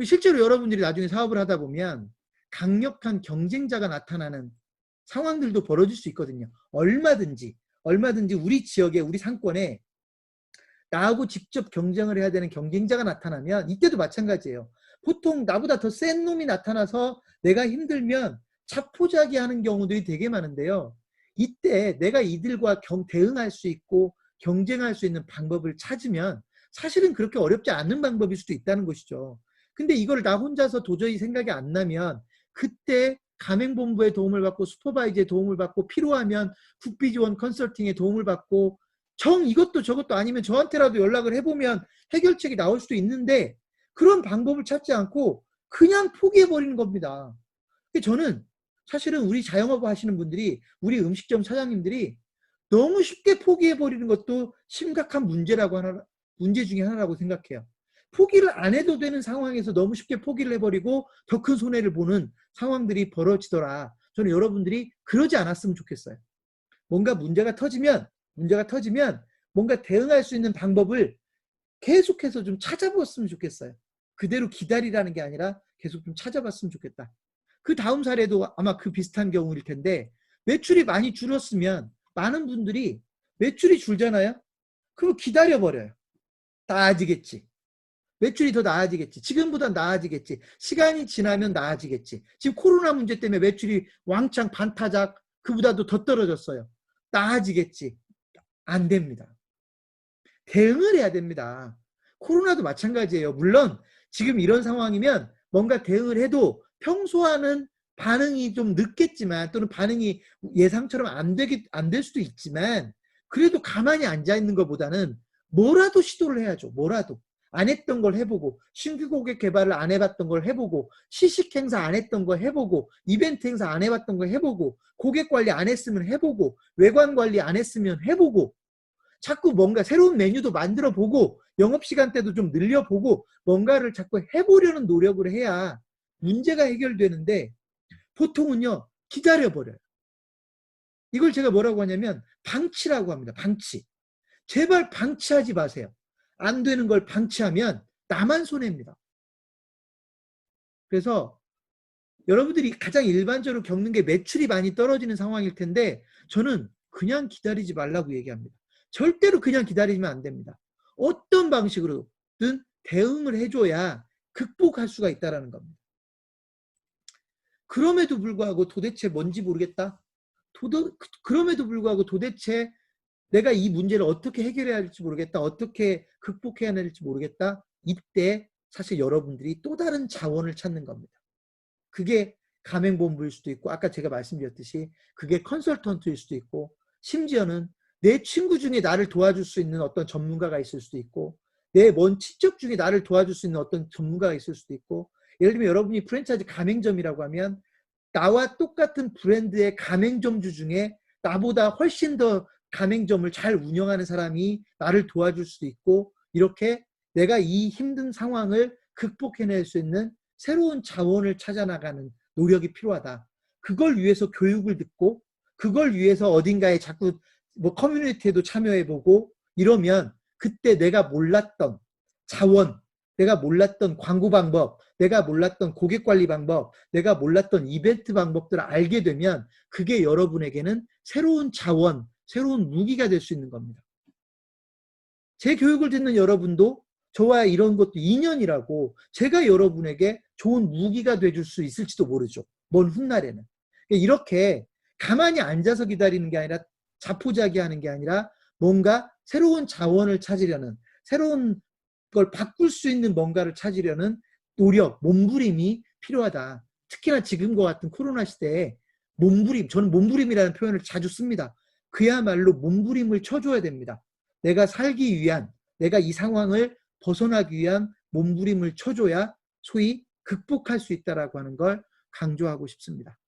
실제로 여러분들이 나중에 사업을 하다 보면 강력한 경쟁자가 나타나는 상황들도 벌어질 수 있거든요. 얼마든지 우리 지역에, 우리 상권에 나하고 직접 경쟁을 해야 되는 경쟁자가 나타나면 이때도 마찬가지예요. 보통 나보다 더 센 놈이 나타나서 내가 힘들면 자포자기하는 경우들이 되게 많은데요. 이때 내가 이들과 대응할 수 있고 경쟁할 수 있는 방법을 찾으면 사실은 그렇게 어렵지 않은 방법일 수도 있다는 것이죠. 근데 이걸 나 혼자서 도저히 생각이 안 나면 그때 가맹본부의 도움을 받고 슈퍼바이저의 도움을 받고 필요하면 국비지원 컨설팅의 도움을 받고 이것도 저것도 아니면 저한테라도 연락을 해보면 해결책이 나올 수도 있는데 그런 방법을 찾지 않고 그냥 포기해버리는 겁니다. 저는 사실은 우리 자영업 하시는 분들이, 우리 음식점 사장님들이 너무 쉽게 포기해버리는 것도 심각한 문제 중에 하나라고 생각해요. 포기를 안 해도 되는 상황에서 너무 쉽게 포기를 해버리고 더 큰 손해를 보는 상황들이 벌어지더라. 저는 여러분들이 그러지 않았으면 좋겠어요. 뭔가 문제가 터지면 뭔가 대응할 수 있는 방법을 계속해서 좀 찾아봤으면 좋겠어요. 그대로 기다리라는 게 아니라 계속 좀 찾아봤으면 좋겠다. 그 다음 사례도 아마 그 비슷한 경우일 텐데, 매출이 많이 줄었으면 많은 분들이 매출이 줄잖아요. 그럼 기다려버려요. 나아지겠지. 매출이 더 나아지겠지. 지금보다 나아지겠지. 시간이 지나면 나아지겠지. 지금 코로나 문제 때문에 매출이 왕창 반타작, 그보다도 더 떨어졌어요. 나아지겠지. 안 됩니다. 대응을 해야 됩니다. 코로나도 마찬가지예요. 물론 지금 이런 상황이면 뭔가 대응을 해도 평소와는 반응이 좀 늦겠지만, 또는 반응이 예상처럼 안 될 수도 있지만, 그래도 가만히 앉아 있는 것보다는 뭐라도 시도를 해야죠. 뭐라도. 안 했던 걸 해보고, 신규 고객 개발을 안 해봤던 걸 해보고, 시식 행사 안 했던 거 해보고, 이벤트 행사 안 해봤던 거 해보고, 고객 관리 안 했으면 해보고, 외관 관리 안 했으면 해보고, 자꾸 뭔가 새로운 메뉴도 만들어 보고, 영업시간대도 좀 늘려보고, 뭔가를 자꾸 해보려는 노력을 해야 문제가 해결되는데, 보통은요 기다려버려요. 이걸 제가 뭐라고 하냐면 방치라고 합니다. 방치. 제발 방치하지 마세요. 안 되는 걸 방치하면 나만 손해입니다. 그래서 여러분들이 가장 일반적으로 겪는 게 매출이 많이 떨어지는 상황일 텐데, 저는 그냥 기다리지 말라고 얘기합니다. 절대로 그냥 기다리면 안 됩니다. 어떤 방식으로든 대응을 해줘야 극복할 수가 있다는 겁니다. 그럼에도 불구하고 도대체 뭔지 모르겠다. 그럼에도 불구하고 도대체 내가 이 문제를 어떻게 해결해야 할지 모르겠다. 어떻게 극복해야 할지 모르겠다. 이때 사실 여러분들이 또 다른 자원을 찾는 겁니다. 그게 가맹본부일 수도 있고, 아까 제가 말씀드렸듯이 그게 컨설턴트일 수도 있고, 심지어는 내 친구 중에 나를 도와줄 수 있는 어떤 전문가가 있을 수도 있고, 내 먼 친척 중에 나를 도와줄 수 있는 어떤 전문가가 있을 수도 있고, 예를 들면 여러분이 프랜차이즈 가맹점이라고 하면 나와 똑같은 브랜드의 가맹점주 중에 나보다 훨씬 더 가맹점을 잘 운영하는 사람이 나를 도와줄 수도 있고, 이렇게 내가 이 힘든 상황을 극복해낼 수 있는 새로운 자원을 찾아나가는 노력이 필요하다. 그걸 위해서 교육을 듣고, 그걸 위해서 어딘가에 자꾸 커뮤니티에도 참여해보고 이러면, 그때 내가 몰랐던 자원, 내가 몰랐던 광고 방법, 내가 몰랐던 고객 관리 방법, 내가 몰랐던 이벤트 방법들을 알게 되면 그게 여러분에게는 새로운 자원, 새로운 무기가 될 수 있는 겁니다. 제 교육을 듣는 여러분도 저와 이런 것도 인연이라고, 제가 여러분에게 좋은 무기가 돼줄 수 있을지도 모르죠. 먼 훗날에는. 이렇게 가만히 앉아서 기다리는 게 아니라, 자포자기하는 게 아니라, 뭔가 새로운 자원을 찾으려는, 새로운 걸 바꿀 수 있는 뭔가를 찾으려는 노력, 몸부림이 필요하다. 특히나 지금과 같은 코로나 시대에 몸부림, 저는 몸부림이라는 표현을 자주 씁니다. 그야말로 몸부림을 쳐줘야 됩니다. 내가 살기 위한, 내가 이 상황을 벗어나기 위한 몸부림을 쳐줘야 소위 극복할 수 있다라고 하는 걸 강조하고 싶습니다.